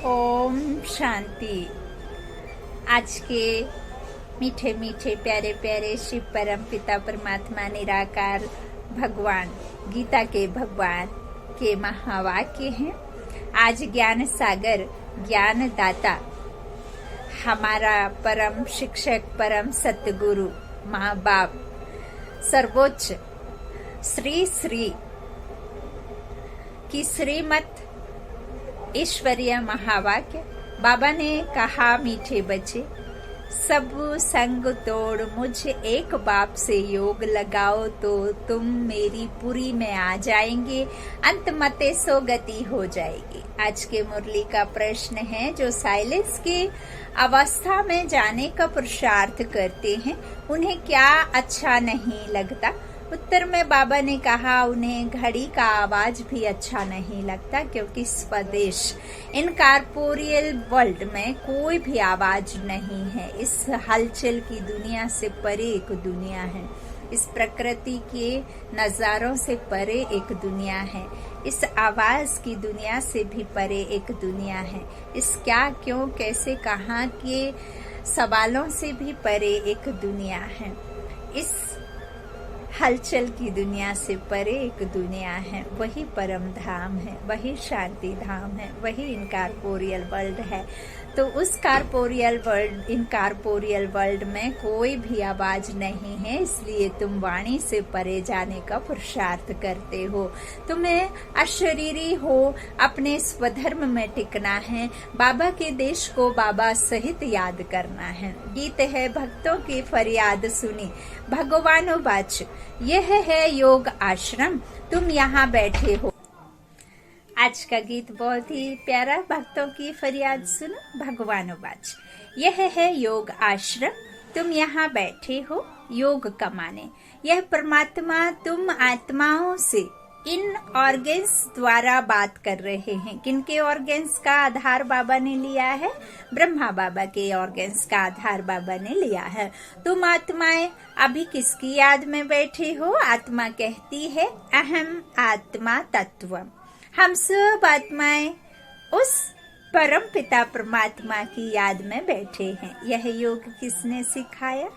ओम शांति। आज के मीठे मीठे प्यारे प्यारे शिव परम पिता परमात्मा निराकार भगवान गीता के भगवान के महावाक्य हैं। आज ज्ञान सागर ज्ञान दाता हमारा परम शिक्षक परम सतगुरु माँ बाप सर्वोच्च श्री श्री की श्रीमत ईश्वरीय महावाक्य। बाबा ने कहा, मीठे बच्चे, सब संग तोड़ मुझ एक बाप से योग लगाओ तो तुम मेरी पुरी में आ जाएंगे, अंत मते सो गति हो जाएगी। आज के मुरली का प्रश्न है, जो साइलेंस की अवस्था में जाने का पुरुषार्थ करते हैं उन्हें क्या अच्छा नहीं लगता? उत्तर में बाबा ने कहा, उन्हें घड़ी का आवाज भी अच्छा नहीं लगता, क्योंकि स्वदेश इन कॉर्पोरियल वर्ल्ड में कोई भी आवाज नहीं है। इस हलचल की दुनिया से परे एक दुनिया है, इस प्रकृति के नजारों से परे एक दुनिया है, इस आवाज की दुनिया से भी परे एक दुनिया है, इस क्या क्यों कैसे कहाँ के सवालों से भी परे एक दुनिया है, इस हलचल की दुनिया से परे एक दुनिया है। वही परम धाम है, वही शांति धाम है, वही इनकॉर्पोरियल वर्ल्ड है। तो उस कॉर्पोरियल वर्ल्ड इनकॉर्पोरियल वर्ल्ड में कोई भी आवाज नहीं है, इसलिए तुम वाणी से परे जाने का पुरुषार्थ करते हो। तुम्हें अशरीरी हो, अपने स्वधर्म में टिकना है, बाबा के देश को बाबा सहित याद करना है। गीत है, भक्तों की फरियाद सुनी भगवानो बाच, यह है योग आश्रम, तुम यहाँ बैठे हो। आज का गीत बहुत ही प्यारा, भक्तों की फरियाद सुनो भगवानो बाच, यह है योग आश्रम, तुम यहाँ बैठे हो योग कमाने। यह परमात्मा तुम आत्माओं से इन ऑर्गन्स द्वारा बात कर रहे हैं। किनके ऑर्गन्स का आधार बाबा ने लिया है? ब्रह्मा बाबा के ऑर्गन्स का आधार बाबा ने लिया है। तुम आत्माएं अभी किसकी याद में बैठे हो? आत्मा कहती है, अहम आत्मा तत्वम। हम सब आत्माएं उस परम पिता परमात्मा की याद में बैठे हैं। यह योग किसने सिखाया?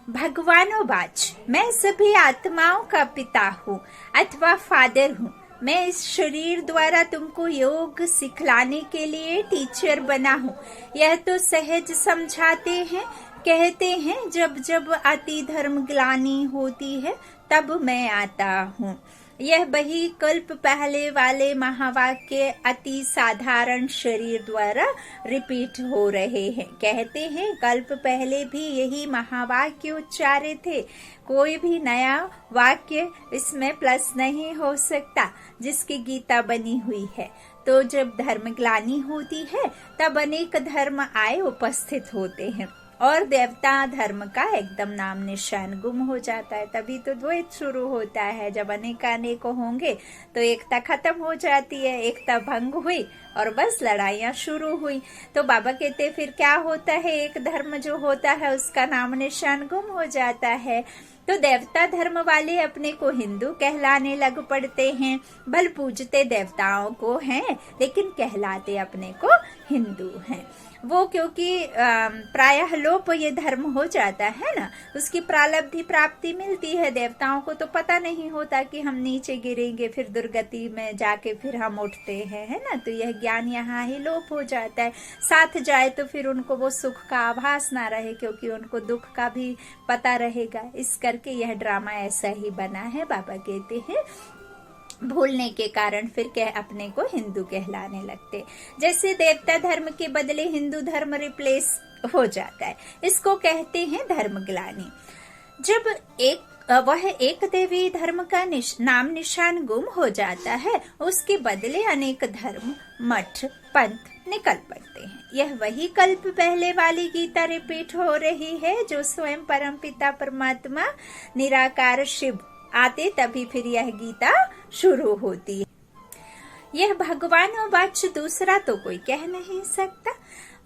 भगवानो बाच, मैं सभी आत्माओं का पिता हूँ अथवा फादर हूँ। मैं इस शरीर द्वारा तुमको योग सिखलाने के लिए टीचर बना हूँ। यह तो सहज समझाते हैं, कहते हैं जब जब अति धर्म ग्लानि होती है तब मैं आता हूँ। यह वही कल्प पहले वाले महावाक्य अति साधारण शरीर द्वारा रिपीट हो रहे हैं। कहते हैं कल्प पहले भी यही महावाक्य उच्चारे थे, कोई भी नया वाक्य इसमें प्लस नहीं हो सकता, जिसकी गीता बनी हुई है। तो जब धर्म ग्लानि होती है तब अनेक धर्म आए उपस्थित होते हैं और देवता धर्म का एकदम नाम निशान गुम हो जाता है। तभी तो द्वैत शुरू होता है। जब अनेक होंगे तो एकता खत्म हो जाती है, एकता भंग हुई और बस लड़ाइयाँ शुरू हुई। तो बाबा कहते फिर क्या होता है? एक धर्म जो होता है उसका नाम निशान गुम हो जाता है। तो देवता धर्म वाले अपने को हिंदू कहलाने लग पड़ते हैं। भल पूजते देवताओं को हैं, लेकिन कहलाते अपने को हिंदू हैं। वो क्योंकि प्रायः लोप ये धर्म हो जाता है ना, उसकी प्रारब्धि प्राप्ति मिलती है। देवताओं को तो पता नहीं होता कि हम नीचे गिरेंगे, फिर दुर्गति में जाके फिर हम उठते हैं, है ना। तो यह ज्ञान यहाँ ही लोप हो जाता है। साथ जाए तो फिर उनको वो सुख का आभास ना रहे, क्योंकि उनको दुख का भी पता रहेगा। इस करके यह ड्रामा ऐसा ही बना है। बाबा कहते हैं भूलने के कारण फिर अपने को हिंदू कहलाने लगते। जैसे देवता धर्म के बदले हिंदू धर्म रिप्लेस हो जाता है, इसको कहते हैं धर्म ग्लानि। जब वह एक देवी धर्म का नाम निशान गुम हो जाता है, उसके बदले अनेक धर्म मठ पंथ निकल पड़ते हैं। यह वही कल्प पहले वाली गीता रिपीट हो रही है, जो स्वयं परम पिता परमात्मा निराकार शिव आते तभी फिर यह गीता शुरू होती है। यह भगवान वाच दूसरा तो कोई कह नहीं सकता।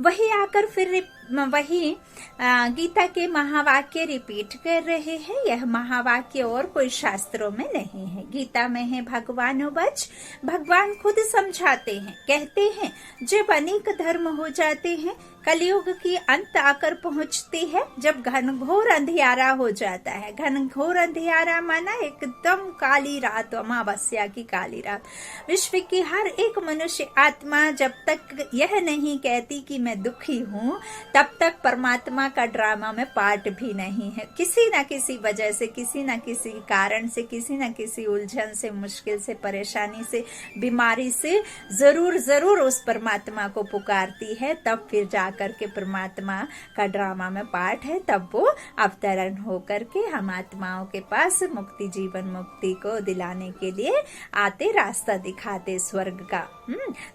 वही आकर फिर वही गीता के महावाक्य रिपीट कर रहे हैं। यह महावाक्य और कोई शास्त्रों में नहीं है, गीता में है भगवान वच। भगवान खुद समझाते हैं, कहते हैं जब अनेक धर्म हो जाते हैं, कलयुग की अंत आकर पहुंचती है, जब घनघोर अंधियारा हो जाता है। घनघोर अंधियारा माना एकदम काली रात, अमावस्या की काली रात। विश्व की हर एक मनुष्य आत्मा जब तक यह नहीं कहती कि मैं दुखी हूँ, तब तक परमात्मा का ड्रामा में पार्ट भी नहीं है। किसी न किसी वजह से, किसी न किसी कारण से, किसी न किसी उलझन से, मुश्किल से, परेशानी से, बीमारी से जरूर उस परमात्मा को पुकारती है। तब फिर जाकर के परमात्मा का ड्रामा में पार्ट है, तब वो अवतरण होकर के हम आत्माओं के पास मुक्ति, जीवन मुक्ति को दिलाने के लिए आते, रास्ता दिखाते स्वर्ग का।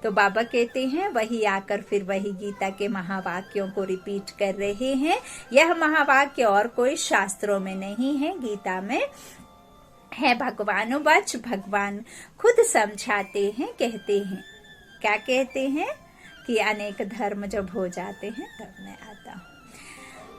तो बाबा कहते हैं वही आकर फिर वही गीता के महावाक्यों को रिपीट कर रहे हैं। यह महावाक्य और कोई शास्त्रों में नहीं है, गीता में है भगवान वच। भगवान खुद समझाते हैं, कहते हैं, क्या कहते हैं कि अनेक धर्म जब हो जाते हैं तब मैं आता हूँ।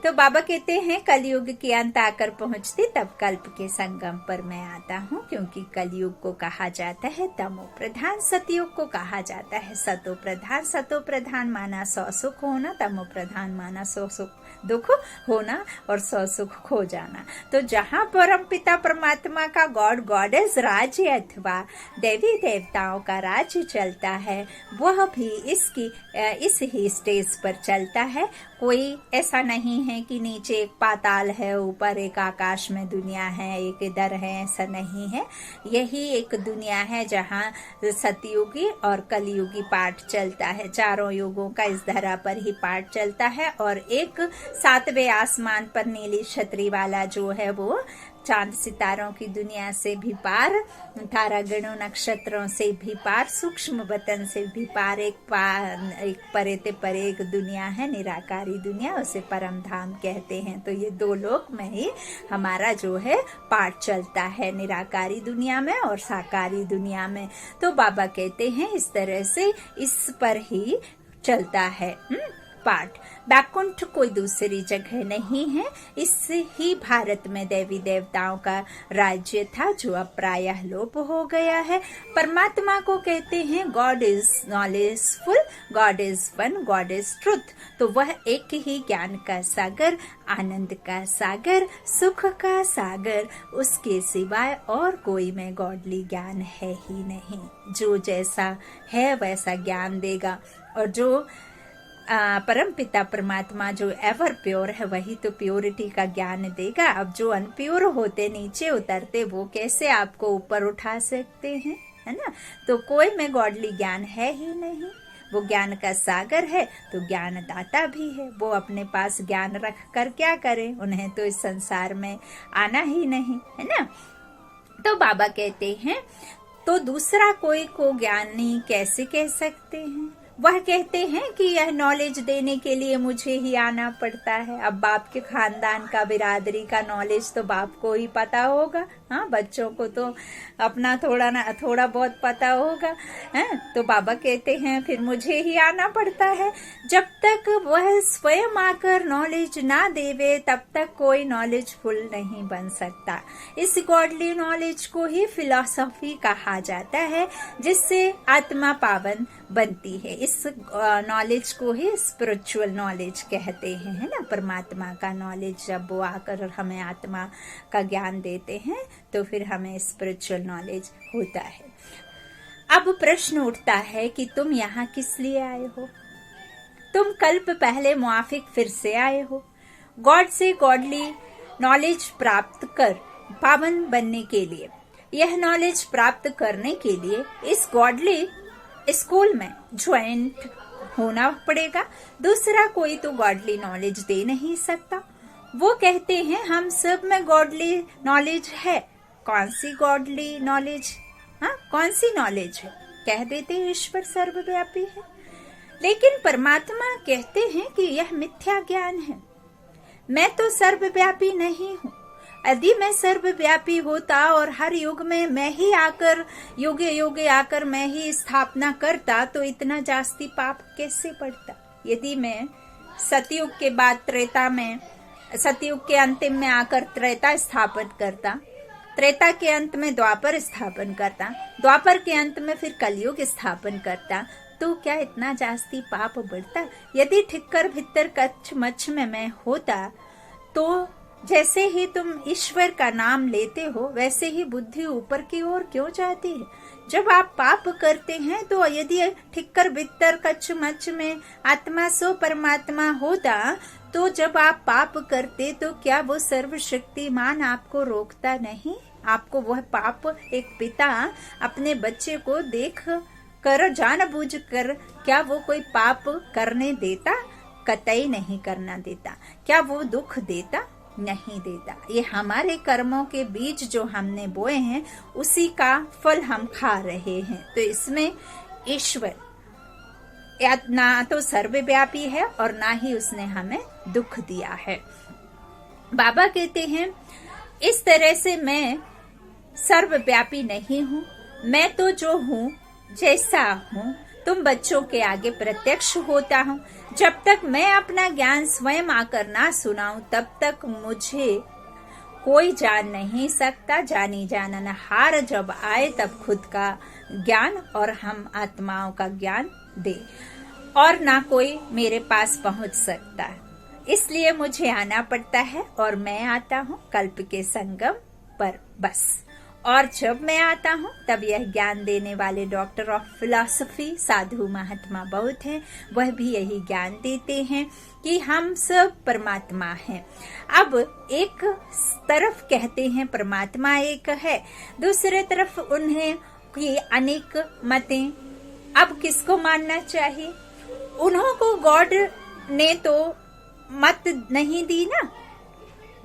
तो बाबा कहते हैं कलयुग की अंत आकर पहुंचती, तब कल्प के संगम पर मैं आता हूँ, क्योंकि कलयुग को कहा जाता है तमो प्रधान, सतयुग को कहा जाता है सतो प्रधान। सतो प्रधान माना 100 सुख होना, तमो प्रधान माना 100 सुख दुख होना और 100 सुख खो जाना। तो जहाँ परम पिता परमात्मा का गॉड गॉडेस राज्य अथवा देवी देवताओं का राज्य चलता है, वह भी इस ही स्टेज पर चलता है। कोई ऐसा नहीं है कि नीचे एक पाताल है, ऊपर एक आकाश में दुनिया है, एक इधर है, ऐसा नहीं है। यही एक दुनिया है जहाँ सतयुगी और कलयुगी पाठ चलता है। चारों युगों का इस धरा पर ही पाठ चलता है। और एक 7वें आसमान पर नीली छतरी वाला जो है, वो चांद सितारों की दुनिया से भी पार, तारा गणों नक्षत्रों से भी पार, सूक्ष्म वतन से भी पार, एक परे ते परे एक दुनिया है, निराकारी दुनिया, उसे परम धाम कहते हैं। तो ये 2 लोक में ही हमारा जो है पाठ चलता है, निराकारी दुनिया में और साकारी दुनिया में। तो बाबा कहते हैं इस तरह से इस पर ही चलता है पाठ। बैकुंठ कोई दूसरी जगह नहीं है। इससे ही भारत में देवी देवताओं का राज्य था, जो अब प्रायः लोप हो गया है। परमात्मा को कहते हैं God is knowledgeful, God is one, God is truth. तो वह एक ही ज्ञान का सागर, आनंद का सागर, सुख का सागर, उसके सिवाय और कोई में गॉडली ज्ञान है ही नहीं। जो जैसा है वैसा ज्ञान देगा, और जो परम पिता परमात्मा जो एवर प्योर है, वही तो प्योरिटी का ज्ञान देगा। अब जो अनप्योर होते, नीचे उतरते, वो कैसे आपको ऊपर उठा सकते हैं, है ना। तो कोई में गॉडली ज्ञान है ही नहीं। वो ज्ञान का सागर है तो ज्ञान दाता भी है। वो अपने पास ज्ञान रख कर क्या करें, उन्हें तो इस संसार में आना ही नहीं, है ना। तो बाबा कहते हैं तो दूसरा कोई को ज्ञानी कैसे कह सकते हैं। वह कहते हैं कि यह नॉलेज देने के लिए मुझे ही आना पड़ता है। अब बाप के खानदान का, बिरादरी का नॉलेज तो बाप को ही पता होगा। हाँ, बच्चों को तो अपना थोड़ा बहुत पता होगा, है। तो बाबा कहते हैं फिर मुझे ही आना पड़ता है। जब तक वह स्वयं आकर नॉलेज ना देवे, तब तक कोई नॉलेजफुल नहीं बन सकता। इस गॉडली नॉलेज को ही फिलॉसफी कहा जाता है, जिससे आत्मा पावन बनती है। इस नॉलेज को ही स्पिरिचुअल नॉलेज कहते हैं, है ना। परमात्मा का नॉलेज जब वो आकर हमें आत्मा का ज्ञान देते हैं, तो फिर हमें स्पिरिचुअल नॉलेज होता है। अब प्रश्न उठता है कि तुम यहाँ किस लिए आए हो। तुम कल्प पहले मुआफिक फिर से आए हो। गॉड से गॉडली नॉलेज प्राप्त कर पावन बनने के लिए। यह नॉलेज प्राप्त करने के लिए इस गॉडली स्कूल में ज्वाइंट होना पड़ेगा। दूसरा कोई तो गॉडली नॉलेज दे नहीं सकता। वो कहते हैं हम सब में गॉडली नॉलेज है। कौन सी गॉडली नॉलेज, हाँ कौन सी नॉलेज है। कह देते ईश्वर सर्वव्यापी है, लेकिन परमात्मा कहते हैं कि यह मिथ्या ज्ञान है। मैं तो सर्वव्यापी नहीं हूँ। यदि मैं सर्वव्यापी होता और हर युग में मैं ही आकर युगे युगे आकर मैं ही स्थापना करता, तो इतना जास्ती पाप कैसे पड़ता। यदि मैं सतयुग के बाद त्रेता में, सतयुग के अंतिम में आकर त्रेता स्थापन करता, त्रेता के अंत में द्वापर स्थापन करता, द्वापर के अंत में फिर कलयुग स्थापन करता, तो क्या इतना जास्ती पाप बढ़ता? यदि ठिक्कर भित्तर कच्छ मच्छ में मैं होता तो जैसे ही तुम ईश्वर का नाम लेते हो वैसे ही बुद्धि ऊपर की ओर क्यों जाती है? जब आप पाप करते हैं तो यदि ठिक्कर भित्तर कच्छ मच्छ में आत्मा सो परमात्मा होता तो जब आप पाप करते तो क्या वो सर्वशक्तिमान आपको रोकता नहीं? आपको वह पाप एक पिता अपने बच्चे को देख कर जानबूझ कर क्या वो कोई पाप करने देता? कतई नहीं करना देता। क्या वो दुख देता? नहीं देता। ये हमारे कर्मों के बीज जो हमने बोए हैं उसी का फल हम खा रहे हैं। तो इसमें ईश्वर ना तो सर्वव्यापी है और ना ही उसने हमें दुख दिया है। बाबा कहते हैं इस तरह से मैं सर्वव्यापी नहीं हूँ, मैं तो जो हूँ जैसा हूँ तुम बच्चों के आगे प्रत्यक्ष होता हूँ। जब तक मैं अपना ज्ञान स्वयं आकर ना सुनाऊं तब तक मुझे कोई जान नहीं सकता। जानी जानन हार जब आए तब खुद का ज्ञान और हम आत्माओं का ज्ञान दे, और ना कोई मेरे पास पहुंच सकता है। इसलिए मुझे आना पड़ता है और मैं आता हूँ कल्प के संगम पर बस। और जब मैं आता हूँ तब यह ज्ञान देने वाले डॉक्टर ऑफ फिलॉसफी साधु महात्मा बहुत हैं, वह भी यही ज्ञान देते हैं कि हम सब परमात्मा हैं। अब एक तरफ कहते हैं परमात्मा एक है, दूसरे तरफ उन्हें की अनेक मतें। अब किसको मानना चाहिए? उन्हों को गॉड ने तो मत नहीं दी ना,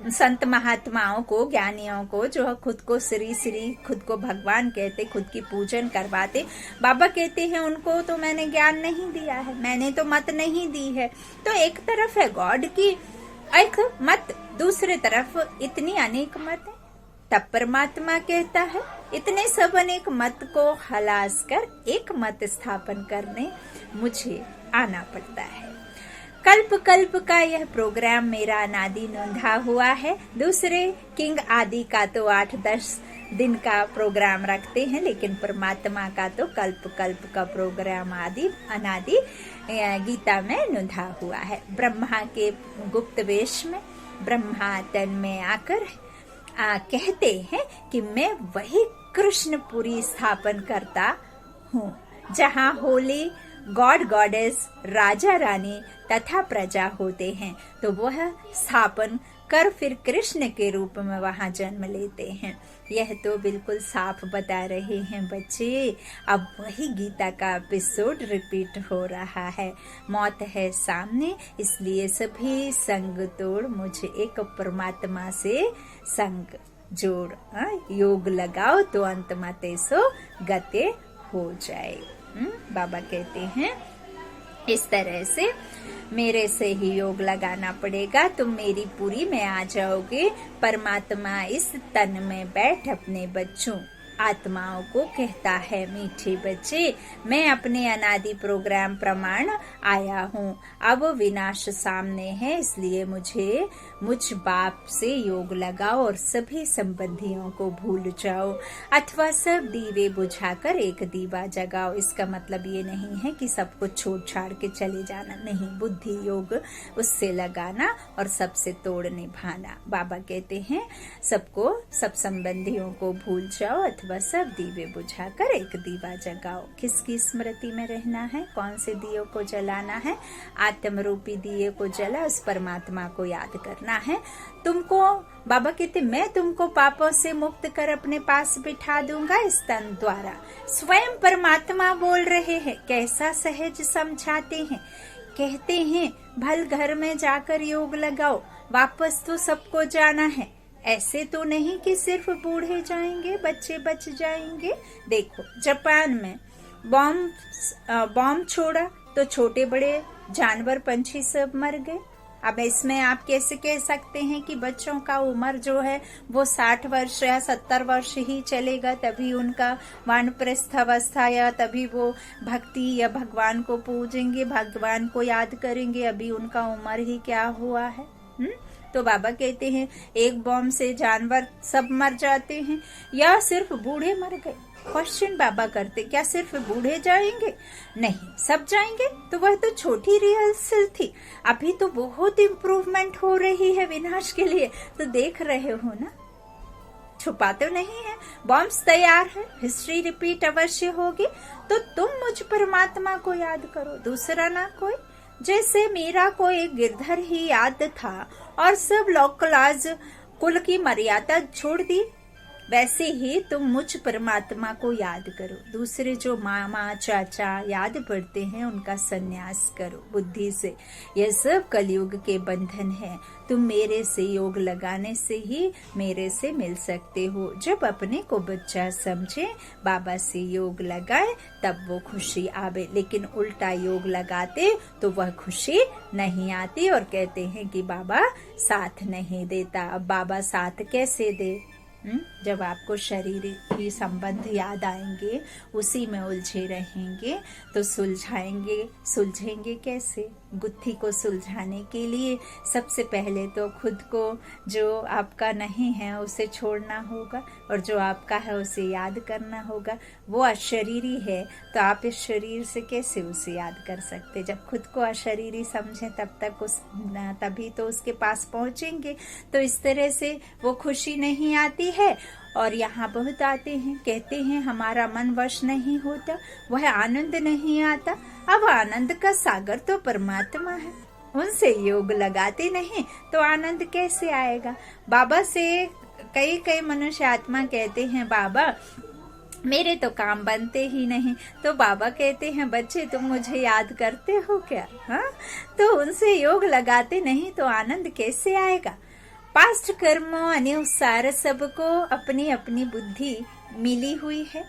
संत महात्माओं को, ज्ञानियों को, जो खुद को श्री खुद को भगवान कहते, खुद की पूजन करवाते, बाबा कहते हैं उनको तो मैंने ज्ञान नहीं दिया है, मैंने तो मत नहीं दी है। तो एक तरफ है गॉड की एक मत, दूसरे तरफ इतनी अनेक मत है। तब परमात्मा कहता है इतने सब अनेक मत को हलास कर एक मत स्थापन करने मुझे आना पड़ता है। कल्प कल्प का यह प्रोग्राम मेरा अनादि नोंधा हुआ है। दूसरे किंग आदि का तो 8-10 दिन का प्रोग्राम रखते हैं, लेकिन परमात्मा का तो कल्प कल्प का प्रोग्राम आदि अनादि गीता में नोंधा हुआ है। ब्रह्मा के गुप्त वेश में ब्रह्मा तन में आकर कहते हैं कि मैं वही कृष्णपुरी स्थापन करता हूँ जहाँ होली गॉड गॉडेस, राजा रानी तथा प्रजा होते हैं। तो वह स्थापन कर फिर कृष्ण के रूप में वहां जन्म लेते हैं। यह तो बिल्कुल साफ बता रहे हैं बच्चे। अब वही गीता का एपिसोड रिपीट हो रहा है। मौत है सामने, इसलिए सभी संग तोड़ मुझे एक परमात्मा से संग जोड़। योग लगाओ तो अंत मते सो गते हो जाए। बाबा कहते हैं इस तरह से मेरे से ही योग लगाना पड़ेगा, तुम मेरी पूरी में आ जाओगे। परमात्मा इस तन में बैठ अपने बच्चों आत्माओं को कहता है, मीठे बच्चे मैं अपने अनादि प्रोग्राम प्रमाण आया हूँ। अब विनाश सामने है, इसलिए मुझे मुझ बाप से योग लगाओ और सभी संबंधियों को भूल जाओ, अथवा सब दीवे बुझाकर एक दीवा जगाओ। इसका मतलब ये नहीं है कि सबको छोड़ छाड़ के चले जाना, नहीं, बुद्धि योग उससे लगाना और सबसे तोड़ निभाना। बाबा कहते हैं सबको, सब संबंधियों को भूल जाओ अथवा सब दीवे बुझाकर एक दीवा जगाओ। किसकी स्मृति में रहना है? कौन से दियों को जलाना है? आत्म रूपी दिए को जला उस परमात्मा को याद करना है। तुमको बाबा कहते मैं तुमको पापों से मुक्त कर अपने पास बिठा दूंगा इस तन द्वारा। स्वयं परमात्मा बोल रहे हैं, कैसा सहज समझाते हैं। कहते हैं भल घर में जाकर योग लगाओ, वापस तो सबको जाना है। ऐसे तो नहीं कि सिर्फ बूढ़े जाएंगे, बच्चे बच जाएंगे। देखो जापान में बॉम्ब छोड़ा तो छोटे बड़े जानवर पंछी सब मर गए। अब इसमें आप कैसे कह सकते हैं कि बच्चों का उम्र जो है वो 60 वर्ष या 70 वर्ष ही चलेगा तभी उनका वानप्रस्थ अवस्था, या तभी वो भक्ति या भगवान को पूजेंगे, भगवान को याद करेंगे, अभी उनका उम्र ही क्या हुआ है। तो बाबा कहते हैं एक बॉम्ब से जानवर सब मर जाते हैं या सिर्फ बूढ़े मर गए। क्वेश्चन बाबा करते, क्या सिर्फ बूढ़े जाएंगे? नहीं, सब जाएंगे। तो वह तो छोटी रिहर्सल थी, अभी तो बहुत इम्प्रूवमेंट हो रही है विनाश के लिए, तो देख रहे हो ना, छुपा तो नहीं है। बॉम्ब्स तैयार है, हिस्ट्री रिपीट अवश्य होगी। तो तुम मुझ परमात्मा को याद करो, दूसरा ना कोई। जैसे मीरा को एक गिरधर ही याद था और सब लोकलाज कुल की मर्यादा छोड़ दी, वैसे ही तुम मुझ परमात्मा को याद करो। दूसरे जो मामा चाचा याद पड़ते हैं उनका संन्यास करो बुद्धि से। यह सब कलयुग के बंधन है। तुम मेरे से योग लगाने से ही मेरे से मिल सकते हो। जब अपने को बच्चा समझे, बाबा से योग लगाए, तब वो खुशी आवे। लेकिन उल्टा योग लगाते तो वह खुशी नहीं आती और कहते हैं कि बाबा साथ नहीं देता। अब बाबा साथ कैसे दे? जब आपको शरीर ही संबंध याद आएंगे, उसी में उलझे रहेंगे, तो सुलझेंगे कैसे? गुत्थी को सुलझाने के लिए सबसे पहले तो खुद को, जो आपका नहीं है उसे छोड़ना होगा, और जो आपका है उसे याद करना होगा। वो अशरीरी है तो आप इस शरीर से कैसे उसे याद कर सकते? जब खुद को अशरीरी समझें तभी तो उसके पास पहुंचेंगे। तो इस तरह से वो खुशी नहीं आती है। और यहाँ बहुत आते हैं, कहते हैं हमारा मन वश नहीं होता, वह आनंद नहीं आता। अब आनंद का सागर तो परमात्मा है, उनसे योग लगाते नहीं तो आनंद कैसे आएगा? बाबा से कई मनुष्य आत्मा कहते हैं बाबा मेरे तो काम बनते ही नहीं। तो बाबा कहते हैं बच्चे तुम मुझे याद करते हो क्या? हाँ, तो उनसे योग लगाते नहीं तो आनंद कैसे आएगा? पास्ट कर्मों अनुसार सबको अपनी अपनी बुद्धि मिली हुई है।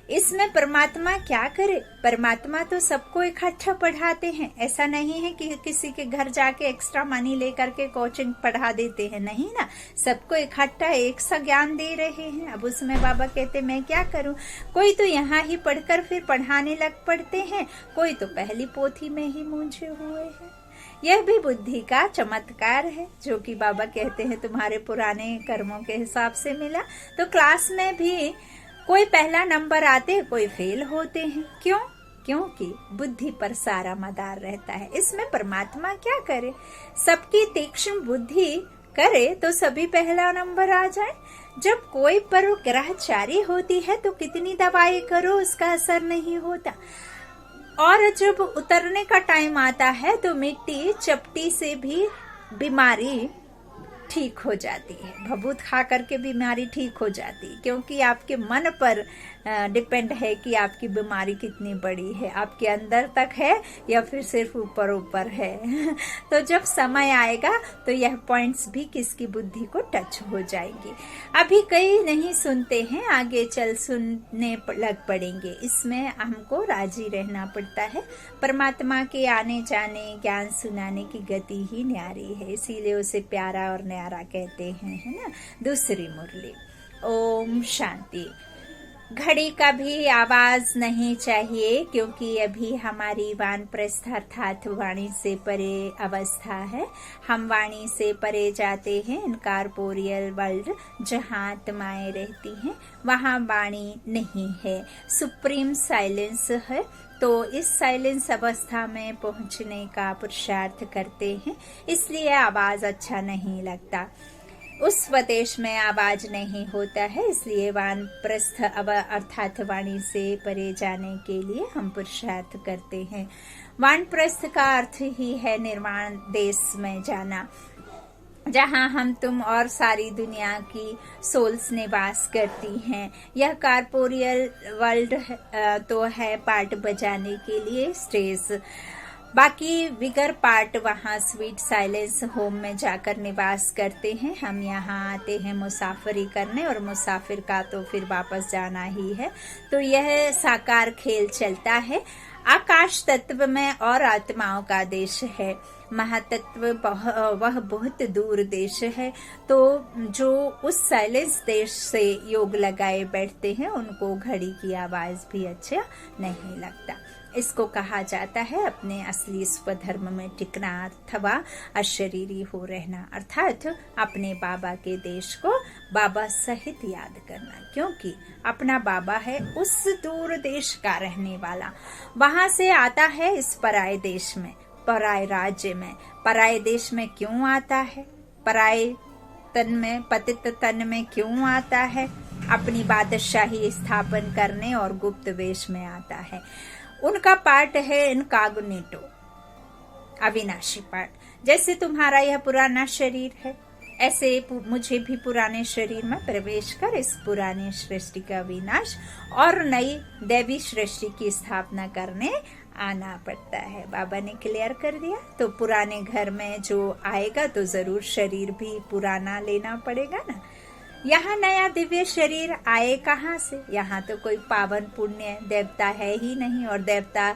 इसमें परमात्मा क्या करे? परमात्मा तो सबको इकट्ठा पढ़ाते हैं। ऐसा नहीं है कि किसी के घर जाके एक्स्ट्रा मनी लेकर के कोचिंग पढ़ा देते हैं, नहीं ना, सबको इकट्ठा एक सा ज्ञान दे रहे हैं। अब उसमें बाबा कहते मैं क्या करूं? कोई तो यहाँ ही पढ़कर फिर पढ़ाने लग पड़ते हैं, कोई तो पहली पोथी में ही मूंझे हुए हैं। यह भी बुद्धि का चमत्कार है, जो कि बाबा कहते हैं तुम्हारे पुराने कर्मों के हिसाब से मिला। तो क्लास में भी कोई पहला नंबर आते, कोई फेल होते हैं। क्यों? क्योंकि बुद्धि पर सारा मदार रहता है। इसमें परमात्मा क्या करे? सबकी तीक्ष्ण बुद्धि करे तो सभी पहला नंबर आ जाए। जब कोई पर ग्रहचारी होती है तो कितनी दवाई करो उसका असर नहीं होता, और जब उतरने का टाइम आता है तो मिट्टी चपटी से भी बीमारी ठीक हो जाती है। भभूत खा करके बीमारी ठीक हो जाती है, क्योंकि आपके मन पर डिपेंड है कि आपकी बीमारी कितनी बड़ी है, आपके अंदर तक है या फिर सिर्फ ऊपर ऊपर है। तो जब समय आएगा तो यह पॉइंट्स भी किसकी बुद्धि को टच हो जाएंगी। अभी कई नहीं सुनते हैं, आगे चल सुनने लग पड़ेंगे। इसमें हमको राजी रहना पड़ता है। परमात्मा के आने जाने ज्ञान सुनाने की गति ही न्यारी है, इसीलिए उसे प्यारा और न्यारा कहते हैं, है ना। दूसरी मुरली। ओम शांति। घड़ी का भी आवाज नहीं चाहिए, क्योंकि अभी हमारी वानप्रस्थ अर्थात वाणी से परे अवस्था है। हम वाणी से परे जाते हैं इनकॉर्पोरियल वर्ल्ड, जहाँ आत्माएं रहती हैं, वहाँ वाणी नहीं है, सुप्रीम साइलेंस है। तो इस साइलेंस अवस्था में पहुंचने का पुरुषार्थ करते हैं, इसलिए आवाज अच्छा नहीं लगता। उस स्वदेश में आवाज नहीं होता है, इसलिए वानप्रस्थ अर्थात वाणी से परे जाने के लिए हम पुरुषार्थ करते हैं। वानप्रस्थ का अर्थ ही है निर्वाण देश में जाना, जहाँ हम तुम और सारी दुनिया की सोल्स निवास करती हैं। यह कॉर्पोरियल वर्ल्ड तो है पार्ट बजाने के लिए स्टेज, बाकी बिगर पार्ट वहाँ स्वीट साइलेंस होम में जाकर निवास करते हैं। हम यहाँ आते हैं मुसाफरी करने, और मुसाफिर का तो फिर वापस जाना ही है। तो यह साकार खेल चलता है। आकाश तत्व में और आत्माओं का देश है, महातत्व वह बहुत दूर देश है। तो जो उस साइलेंस देश से योग लगाए बैठते हैं उनको घड़ी की आवाज भी अच्छा नहीं लगता। इसको कहा जाता है अपने असली स्वधर्म में टिकना अथवा अशरीरी हो रहना, अर्थात अपने बाबा के देश को बाबा सहित याद करना, क्योंकि अपना बाबा है उस दूर देश का रहने वाला, वहां से आता है इस पराये देश में, पराये राज्य में। पराये देश में क्यों आता है? पराये तन में, पतित तन में क्यों आता है? अपनी बादशाही स्थापन करने और गुप्त वेश में आता है। उनका पार्ट है इनकॉग्निटो, अविनाशी पार्ट। जैसे तुम्हारा यह पुराना शरीर है, ऐसे मुझे भी पुराने शरीर में प्रवेश कर इस पुरानी सृष्टि का विनाश और नई दैवी सृष्टि की स्थापना करने आना पड़ता है। बाबा ने क्लियर कर दिया। तो पुराने घर में जो आएगा तो जरूर शरीर भी पुराना लेना पड़ेगा ना। यहाँ नया दिव्य शरीर आए कहाँ से? यहाँ तो कोई पावन पुण्य देवता है ही नहीं, और देवता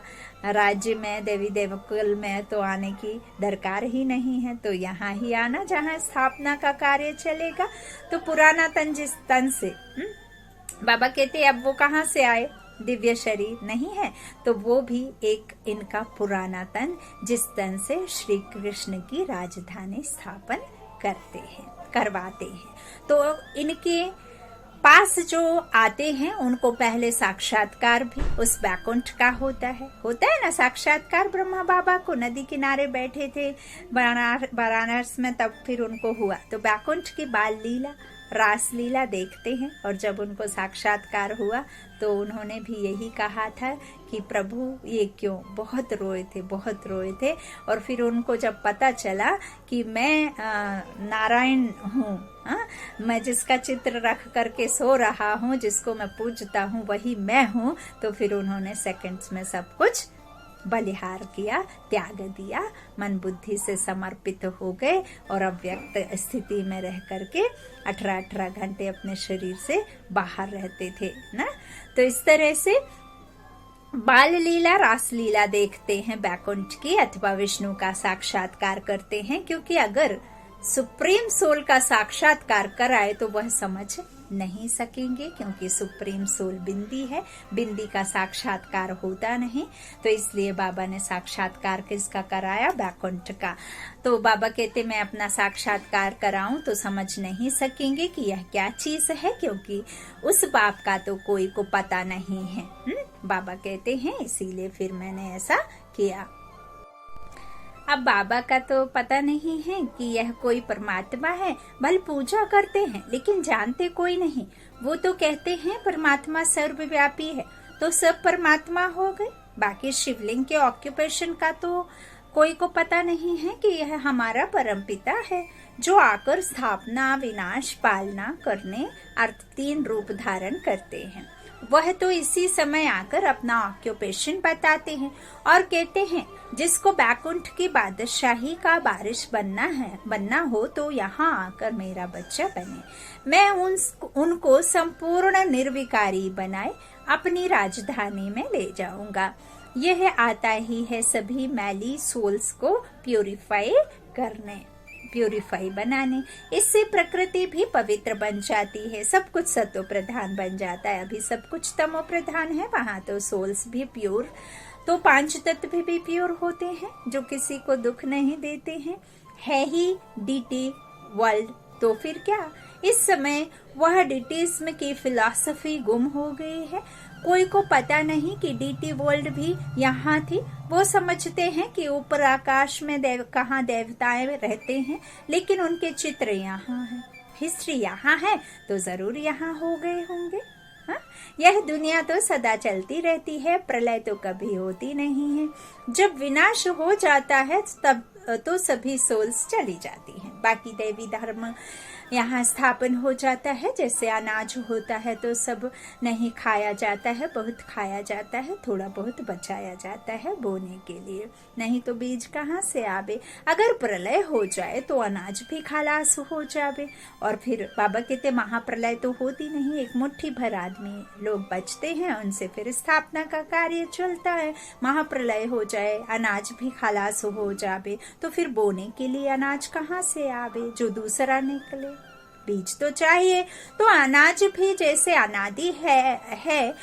राज्य में, देवी देवकुल में तो आने की दरकार ही नहीं है। तो यहाँ ही आना जहाँ स्थापना का कार्य चलेगा। तो पुराना तन जिस तन से बाबा कहते अब वो कहाँ से आए? दिव्य शरीर नहीं है तो वो भी एक इनका पुराना तन, जिस तन से श्री कृष्ण की राजधानी स्थापन करवाते हैं। तो इनके पास जो आते हैं उनको पहले साक्षात्कार भी उस बैकुंठ का होता है ना साक्षात्कार। ब्रह्मा बाबा को नदी किनारे बैठे थे वाराणस में, तब फिर उनको हुआ। तो बैकुंठ की बाल लीला, रास लीला देखते हैं। और जब उनको साक्षात्कार हुआ तो उन्होंने भी यही कहा था कि प्रभु ये क्यों, बहुत रोए थे। और फिर उनको जब पता चला कि मैं नारायण हूँ, मैं जिसका चित्र रख करके सो रहा हूँ, जिसको मैं पूजता हूँ वही मैं हूँ, तो फिर उन्होंने सेकंड्स में सब कुछ बलिहार किया, त्याग दिया, मन बुद्धि से समर्पित हो गए और अव्यक्त स्थिति में रह करके 18 घंटे अपने शरीर से बाहर रहते थे ना। तो इस तरह से बाल लीला, रास लीला देखते हैं बैकुंठ की, अथवा विष्णु का साक्षात्कार करते हैं। क्योंकि अगर सुप्रीम सोल का साक्षात्कार कराए तो वह समझ नहीं सकेंगे, क्योंकि सुप्रीम सोल बिंदी है, बिंदी का साक्षात्कार होता नहीं। तो इसलिए बाबा ने साक्षात्कार किसका कराया? बैकुंठ का। तो बाबा कहते मैं अपना साक्षात्कार कराऊं तो समझ नहीं सकेंगे कि यह क्या चीज है, क्योंकि उस बाप का तो कोई को पता नहीं है। बाबा कहते हैं इसीलिए फिर मैंने ऐसा किया। अब बाबा का तो पता नहीं है कि यह कोई परमात्मा है, भले पूजा करते हैं लेकिन जानते कोई नहीं। वो तो कहते हैं परमात्मा सर्वव्यापी है, तो सब परमात्मा हो गए। बाकी शिवलिंग के ऑक्यूपेशन का तो कोई को पता नहीं है कि यह हमारा परमपिता है, जो आकर स्थापना, विनाश, पालना करने अर्थ 3 रूप धारण करते हैं। वह तो इसी समय आकर अपना ऑक्यूपेशन बताते हैं और कहते हैं जिसको बैकुंठ की बादशाही का वारिस बनना हो तो यहाँ आकर मेरा बच्चा बने। मैं उनको संपूर्ण निर्विकारी बनाए अपनी राजधानी में ले जाऊंगा। यह आता ही है सभी मैली सोल्स को प्यूरिफाई बनाने। इससे प्रकृति भी पवित्र बन जाती है, सब कुछ सत्व प्रधान बन जाता है। अभी सब कुछ तमो प्रधान है, वहाँ तो सोल्स भी प्योर, तो 5 तत्व भी प्योर होते हैं जो किसी को दुख नहीं देते हैं। है ही डीटी वर्ल्ड, तो फिर क्या? इस समय वह डिटीज्म की फिलॉसफी गुम हो गई है। कोई को पता नहीं कि डीटी वर्ल्ड भी यहाँ थी। वो समझते हैं कि ऊपर आकाश में कहाँ देवताएं रहते हैं, लेकिन उनके चित्र यहाँ हैं, हिस्ट्री यहाँ है, तो जरूर यहाँ हो गए होंगे। यह दुनिया तो सदा चलती रहती है, प्रलय तो कभी होती नहीं है। जब विनाश हो जाता है तब तो सभी सोल्स चली जाती हैं। बाकी दैवी धर्म यहाँ स्थापन हो जाता है। जैसे अनाज होता है तो सब नहीं खाया जाता है, बहुत खाया जाता है, थोड़ा बहुत बचाया जाता है बोने के लिए, नहीं तो बीज कहाँ से आवे। अगर प्रलय हो जाए तो अनाज भी खलास हो जावे। और फिर बाबा कहते महाप्रलय तो होती नहीं, एक मुट्ठी भर आदमी लोग बचते हैं, उनसे फिर स्थापना का कार्य चलता है। महाप्रलय हो जाए, अनाज भी खलास हो जावे, तो फिर बोने के लिए अनाज कहाँ से आवे, जो दूसरा निकले, बीज तो चाहिए। तो अनाज भी जैसे अनादि है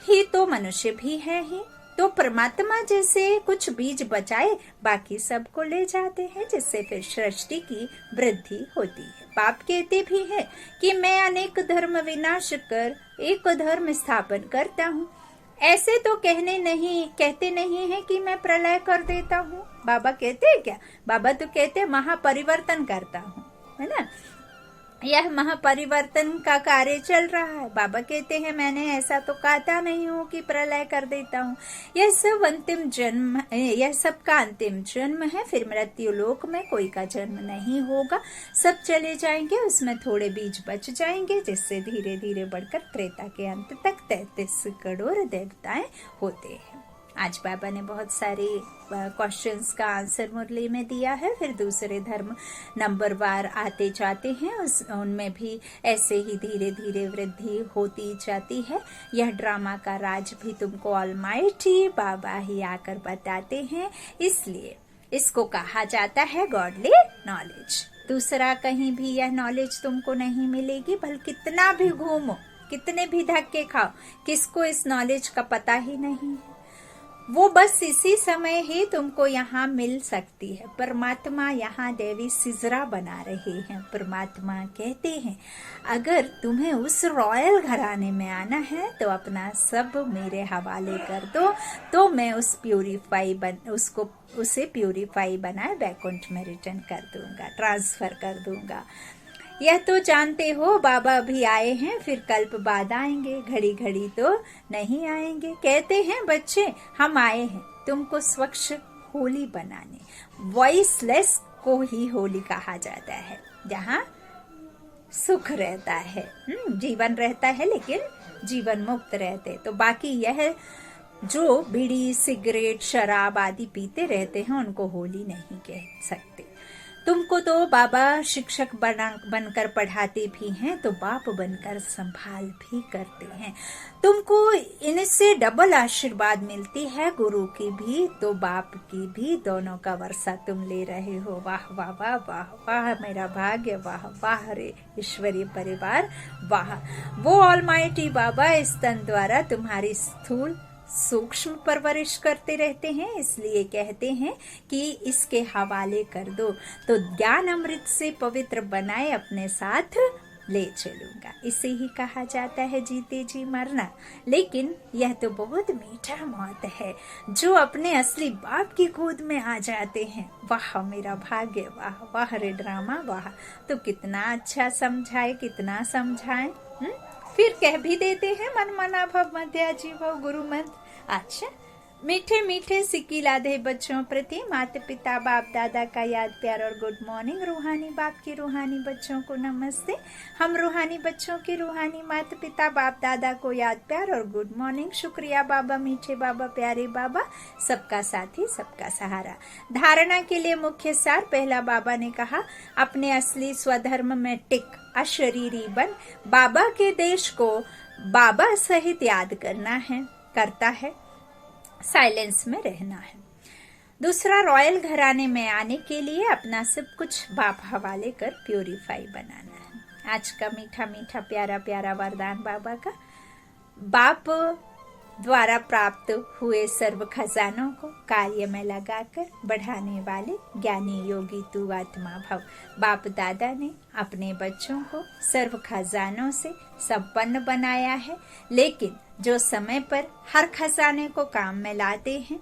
ही, तो मनुष्य भी है ही। तो परमात्मा जैसे कुछ बीज बचाए, बाकी सबको ले जाते हैं, जिससे फिर सृष्टि की वृद्धि होती है। बाप कहते भी है कि मैं अनेक धर्म विनाश कर एक धर्म स्थापन करता हूँ। ऐसे तो कहते नहीं है कि मैं प्रलय कर देता हूँ। बाबा कहते हैं क्या? बाबा तो कहते हैं महापरिवर्तन करता हूँ, है ना। यह महापरिवर्तन का कार्य चल रहा है। बाबा कहते हैं मैंने ऐसा तो कहता नहीं हूँ कि प्रलय कर देता हूँ। यह सब अंतिम जन्म, यह सबका अंतिम जन्म है। फिर मृत्यु लोक में कोई का जन्म नहीं होगा, सब चले जाएंगे, उसमें थोड़े बीज बच जाएंगे, जिससे धीरे धीरे बढ़कर त्रेता के अंत तक 33 करोड़ देवताएं होते हैं। आज बाबा ने बहुत सारे क्वेश्चंस का आंसर मुरली में दिया है। फिर दूसरे धर्म नंबर वार आते जाते हैं, उनमें भी ऐसे ही धीरे धीरे वृद्धि होती जाती है। यह ड्रामा का राज भी तुमको ऑलमाइटी बाबा ही आकर बताते हैं, इसलिए इसको कहा जाता है गॉडली नॉलेज। दूसरा कहीं भी यह नॉलेज तुमको नहीं मिलेगी। भले कितना भी घूमो, कितने भी धक्के खाओ, किसको इस नॉलेज का पता ही नहीं है। वो बस इसी समय ही तुमको यहाँ मिल सकती है। परमात्मा यहाँ देवी सिजरा बना रहे हैं। परमात्मा कहते हैं अगर तुम्हें उस रॉयल घराने में आना है तो अपना सब मेरे हवाले कर दो, तो मैं उसे प्यूरिफाई बनाए बैकुंठ में रिटर्न कर दूंगा, ट्रांसफर कर दूंगा। यह तो जानते हो बाबा भी आए हैं, फिर कल्प बाद आएंगे, घड़ी घड़ी तो नहीं आएंगे। कहते हैं बच्चे हम आए हैं तुमको स्वच्छ होली बनाने। वॉइसलेस को ही होली कहा जाता है, जहाँ सुख रहता है, जीवन रहता है, लेकिन जीवन मुक्त रहते। तो बाकी यह जो बीड़ी सिगरेट शराब आदि पीते रहते हैं उनको होली नहीं कह सकते। तुमको तो बाबा शिक्षक बनकर पढ़ाते भी हैं, तो बाप बनकर संभाल भी करते हैं। तुमको इनसे डबल आशीर्वाद मिलती है, गुरु की भी तो बाप की भी, दोनों का वर्षा तुम ले रहे हो। वाह वाह वाह वाह वाह मेरा भाग्य, वाह वाह रे ईश्वरीय परिवार, वाह। वो ऑलमाइटी बाबा इस तन द्वारा तुम्हारी स्थूल सूक्ष्म परवरिश करते रहते हैं, इसलिए कहते हैं कि इसके हवाले कर दो तो ज्ञान अमृत से पवित्र बनाए अपने साथ ले चलूंगा। इसे ही कहा जाता है जीते जी मरना। लेकिन यह तो बहुत मीठा मौत है, जो अपने असली बाप की गोद में आ जाते हैं। वाह मेरा भाग्य, वाह वाह रे ड्रामा, वाह। तो कितना अच्छा समझाए, कितना समझाए। फिर कह भी देते हैं मन मना भव मध्या जीव गुरु मंत्र। अच्छा, मीठे मीठे सिक्की लाधे बच्चों प्रति माता पिता बाप दादा का याद प्यार और गुड मॉर्निंग। रूहानी बाप की रूहानी बच्चों को नमस्ते। हम रूहानी बच्चों की रूहानी माता पिता बाप दादा को याद प्यार और गुड मॉर्निंग। शुक्रिया बाबा, मीठे बाबा, प्यारे बाबा, सबका साथी सबका सहारा। धारणा के लिए मुख्य सार। पहला बाबा ने कहा अपने असली स्वधर्म में टिक, अशरीरी बन बाबा के देश को बाबा सहित याद करता है, साइलेंस में रहना है। दूसरा, रॉयल घराने में आने के लिए अपना सब कुछ बाप हवाले कर प्यूरिफाई बनाना है। आज का मीठा मीठा प्यारा प्यारा वरदान बाबा का, बाप द्वारा प्राप्त हुए सर्व खजानों को कार्य में लगाकर बढ़ाने वाले ज्ञानी योगी तू आत्मा भव। बाप दादा ने अपने बच्चों को सर्व खजानों से संपन्न बनाया है, लेकिन जो समय पर हर खजाने को काम में लाते हैं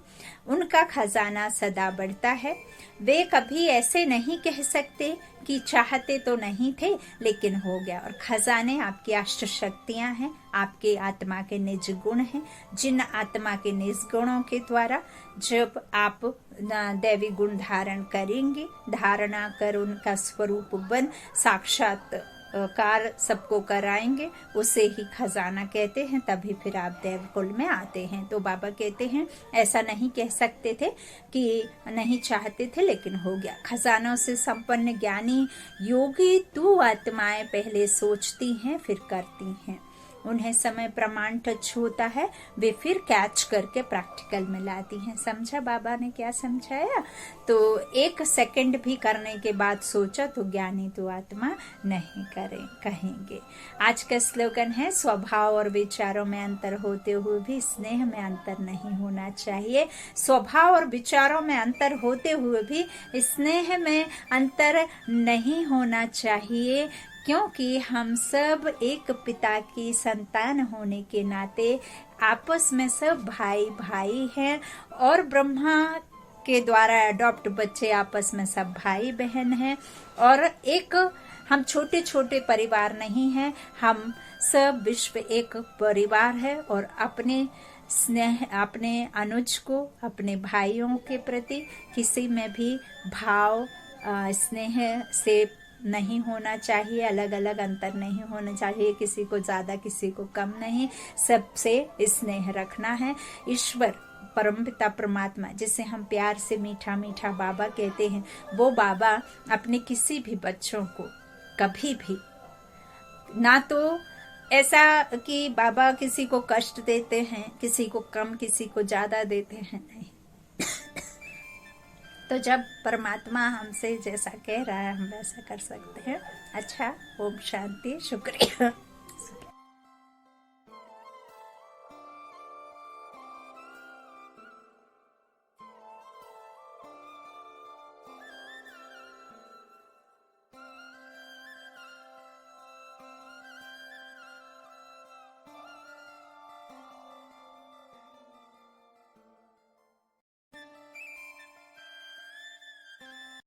उनका खजाना सदा बढ़ता है। वे कभी ऐसे नहीं कह सकते कि चाहते तो नहीं थे लेकिन हो गया। और खजाने आपकी अष्ट शक्तियां हैं, आपके आत्मा के निज गुण हैं, जिन आत्मा के निज गुणों के द्वारा जब आप दैवी गुण धारण करेंगे, धारणा कर उनका स्वरूप बन साक्षात्कार सबको कराएंगे, उसे ही खजाना कहते हैं। तभी फिर आप देव कुल में आते हैं। तो बाबा कहते हैं ऐसा नहीं कह सकते थे कि नहीं चाहते थे लेकिन हो गया। खजानों से संपन्न ज्ञानी योगी तू आत्माएं पहले सोचती हैं फिर करती हैं। उन्हें समय प्रमाण टच होता है, वे फिर कैच करके प्रैक्टिकल में लाती हैं। समझा बाबा ने क्या समझाया? तो 1 सेकंड भी करने के बाद सोचा तो ज्ञानी तो आत्मा नहीं कहेंगे। आज का स्लोगन है स्वभाव और विचारों में अंतर होते हुए भी स्नेह में अंतर नहीं होना चाहिए। स्वभाव और विचारों में अंतर होते हुए भी स्नेह में अंतर नहीं होना चाहिए, क्योंकि हम सब एक पिता की संतान होने के नाते आपस में सब भाई भाई हैं और ब्रह्मा के द्वारा अडॉप्ट बच्चे आपस में सब भाई बहन हैं। और एक हम छोटे छोटे परिवार नहीं हैं, हम सब विश्व एक परिवार है। और अपने स्नेह, अपने अनुज को, अपने भाइयों के प्रति किसी में भी भाव स्नेह से नहीं होना चाहिए, अलग अलग अंतर नहीं होना चाहिए, किसी को ज्यादा किसी को कम नहीं, सबसे स्नेह रखना है। ईश्वर परमपिता परमात्मा जिसे हम प्यार से मीठा मीठा बाबा कहते हैं, वो बाबा अपने किसी भी बच्चों को कभी भी ना तो ऐसा कि बाबा किसी को कष्ट देते हैं, किसी को कम किसी को ज्यादा देते हैं, नहीं। तो जब परमात्मा हमसे जैसा कह रहा है हम वैसा कर सकते हैं। अच्छा, ओम शांति, शुक्रिया।